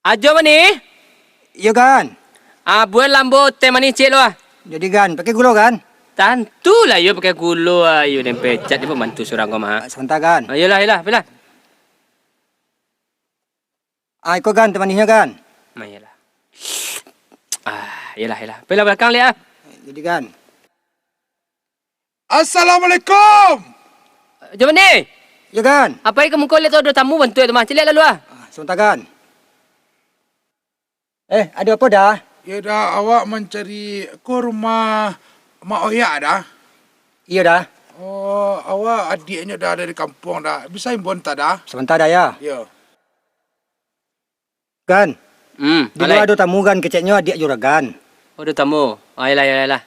Ajo mani? Iya kan? Buat lambo teh mani cik lo. Jadi kan, pakai gula kan? Tentulah you pakai gulu ayo dan pecat dia bantu surang kau mah. Sebentar kan? Ayolah, bila. Ikut kan temaninya kan? Ayolah. Yalah. Bila belakang lihat. Jadi kan? Assalamualaikum. Ajo mani? Iya kan? Apa yang kamu kau lihat ada tamu bantu tu mah? Cik lalu ah. Sebentar kan? Ada apa dah? Ya dah, awak mencari ke rumah Mak Oya dah. Iya dah. Oh, awak adiknya dah dari kampung dah. Bisa imbon tak dah? Sebentar dah ya. Ya. Kan? Di luar Alai. ada tamu kan, keceknya adik juragan. Ada tamu. Ayolah.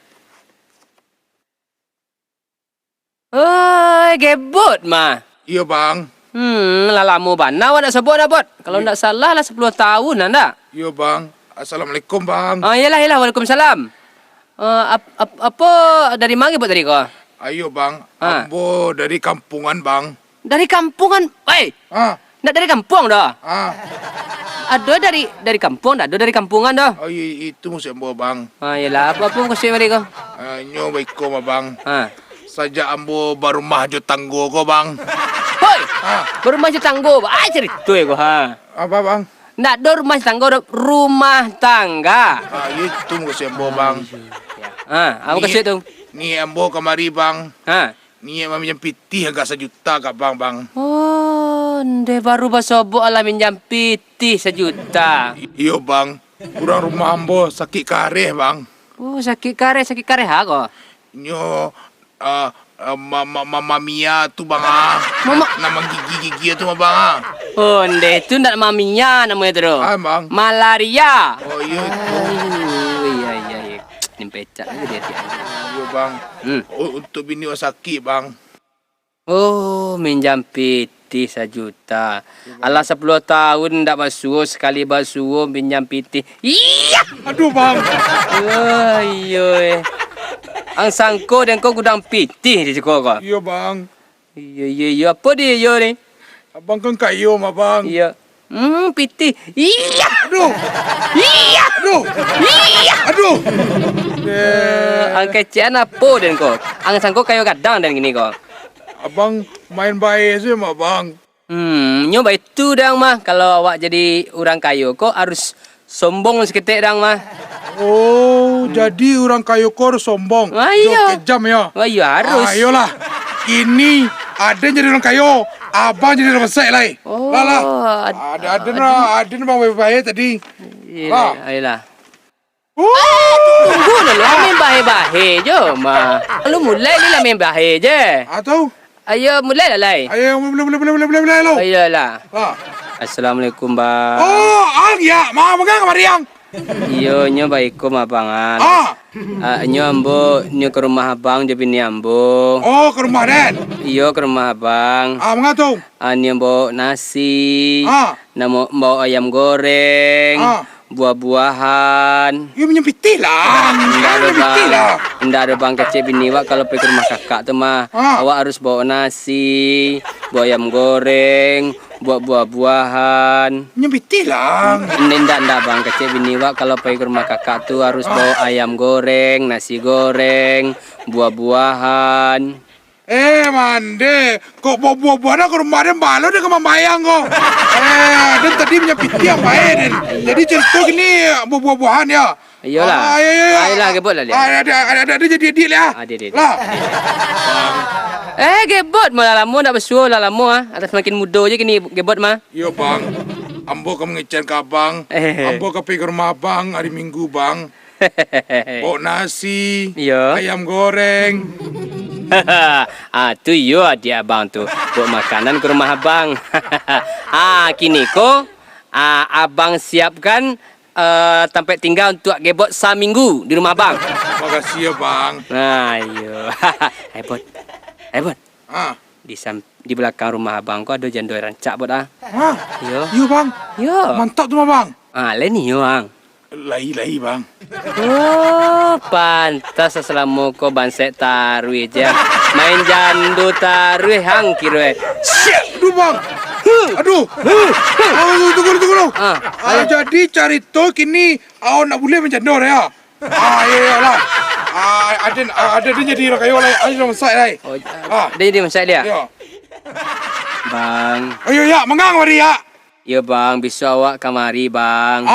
Oh, gebot mah. Iya bang. Lalamu bana awak nak sebut dah bot. Kalau tak salah lah 10 tahun anda. Iya bang. Assalamualaikum bang. Yalah. Waalaikumsalam. Apa dari mana bot tadi kau? Ayo bang. Ambo dari kampungan bang. Dari kampungan. Nak dari kampung dah. Ada dari kampung dah. Ada dari kampungan dah. Oh, itu musim ambo bang. Yalah, apa kau mari kau? Nyo baiko bang. Ha. Saja ambo baru mah jo tanggo ko bang. Hoi. Baru masih tanggo. Cerita kau ha. Apa bang? Nak ada rumah tangga, rumah tangga. Itu musim ambo bang. Apa kasih tu? Ni ambo kemari bang. Ni mami jam piti agak 1 juta kat bang. Oh, dia baru basobok ala minjam piti 1 juta. Iyo bang, kurang rumah ambo sakit kareh bang. Oh, sakit kareh ha kau? Nyo Mama Mia tu bang nama gigi tu bang Oh, tu nak maminya namanya tu. bang. Malaria. Oh iya itu. Iya. Ni pecah lagi dia. Iyo bang. Untuk bini awak sakit bang. Oh, minjam piti 1 juta. Alah 10 tahun ndak basuh, sekali basuh minjam piti. Iya. Aduh bang. Iya. Ang sangko dan kau gudang piti di sekolah kau. Iyo bang. Iya. Apa dia yo ni? Abang kan kayo mah bang. Iya. Piti. Iya. Aduh. Iya. Aduh. Ang kecian apa dan kau? Ang sangko kayo gadang dan gini kau. Abang main baik sih mah bang. Nyoba itu dang mah. Kalau awak jadi orang kayo kau harus sombong seketik dang mah. Oh, jadi orang kayo kor sombong. Iya. Kejam ya. Wah, iya harus. Ayolah. Ini ada jadi orang kayo. Abang jadi orang besar lah. Oh, Ada bang baik tadi. Ayolah. Tunggu dulu, main bahaya je, mah. Lu mulai ni lah main bahaya je. Atau? Ayo mulai lah, Lai. Ayo, boleh lo. Ayolah. Assalamualaikum, bang. Oh, ya, mau pegang kemari yang. Iyo, nyo baikum abangan. Nyo ambo, nyo ke rumah abang je bini ambo. Oh, ke rumah Den. Iyo ke rumah abang. Mengatung. Nyo bawa nasi. Namo bawa ayam goreng. Buah-buahan. You menyempiti lah. Ndak ada bang kecil bini wak kalau pergi ke rumah kakak tu mah. Awak harus bawa nasi, bawa ayam goreng, bawa buah-buahan. Menyempiti lah. Ndak bang kecil bini wak kalau pergi ke rumah kakak tu harus bawa ayam goreng, nasi goreng, buah-buahan. Mande, kok bawa buah-buahan ke rumah Den balo dia ke membayang kok. Den tadi menyempiti yang baik Den. Jadi cerita gini buah-buahan ya. Iyalah. Ayolah gebot lah dia. Ada jadi adik lah. Adik. Lah. Gebot malah lama nak bersuah lah lama atas makin muda je kini gebot mah. Yo bang, ambo ke mengecan ke abang. Ambo ke pergi ke rumah abang hari Minggu bang. Bawa nasi, ayam goreng. Tu yo adik abang tu. Bawa makanan ke rumah abang. Kini ko abang siapkan tempat tinggal untuk gebot seminggu di rumah abang. Makasih ya bang. Ayo. Bot. Di belakang rumah abang kau ada jandoi rancak bot Yo bang. Yo. Mantap tu bang. Lain ni yo bang. Lahi bang. Oh, pantas selama kau bansek tarui je. Main jandu tarui hang kira. Siap tu bang. Aduh. Tunggu dulu. Jadi carito kini awak nak boleh menjandor ya. Ya lah. Ada dia jadi kayo lah. Ayo masai lai. Oh, dia masak dia. Ya. Bang. Ayo ya, mengang mari ya. Ya bang, besok awak kamari bang.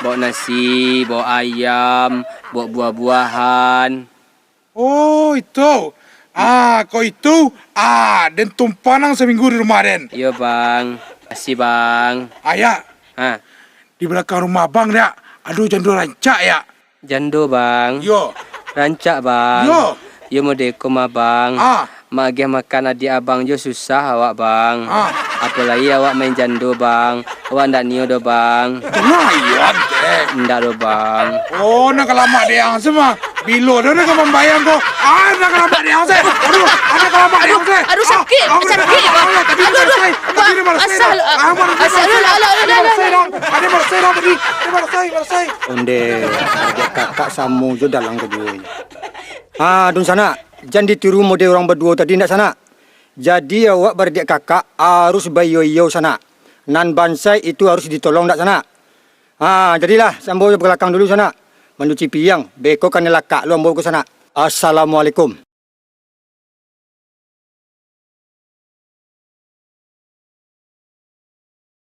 Bawa nasi, bawa ayam, bawa buah-buahan. Oh, itu. Kau itu. Dan tumpanang seminggu di rumah Den. Ya bang. Kasih bang. Ya. Di belakang rumah bang ya. Aduh, jandul rancak ya. Jando bang. Yo. Rancak bang. Yo. Ya mau dekom abang. Magih makan adik abang jo susah awak bang. Apalagi awak main jando bang. Awak ndak nio do bang. Lumayan deh. Ndak do bang. Oh, nak lama dia yang semua. Bilo dah nak membayang kau. Nak lama dia yang saya. Aduh, nak lama dia yang saya. Aduh, sakit. Sakit. Tadi malas saya. Ada malas saya tadi. Malas saya. Onde, adik kakak samu jo dalang kedua. Dun sana. Jangan ditiru mode orang berdua tadi ndak sana. Jadi awak beradik kakak harus bayo-yo sana. Nan bansai itu harus ditolong ndak sana. Jadilah sambo belakang dulu sana. Mencuci piang. Beko kan lakak lu ambo ke sana. Assalamualaikum.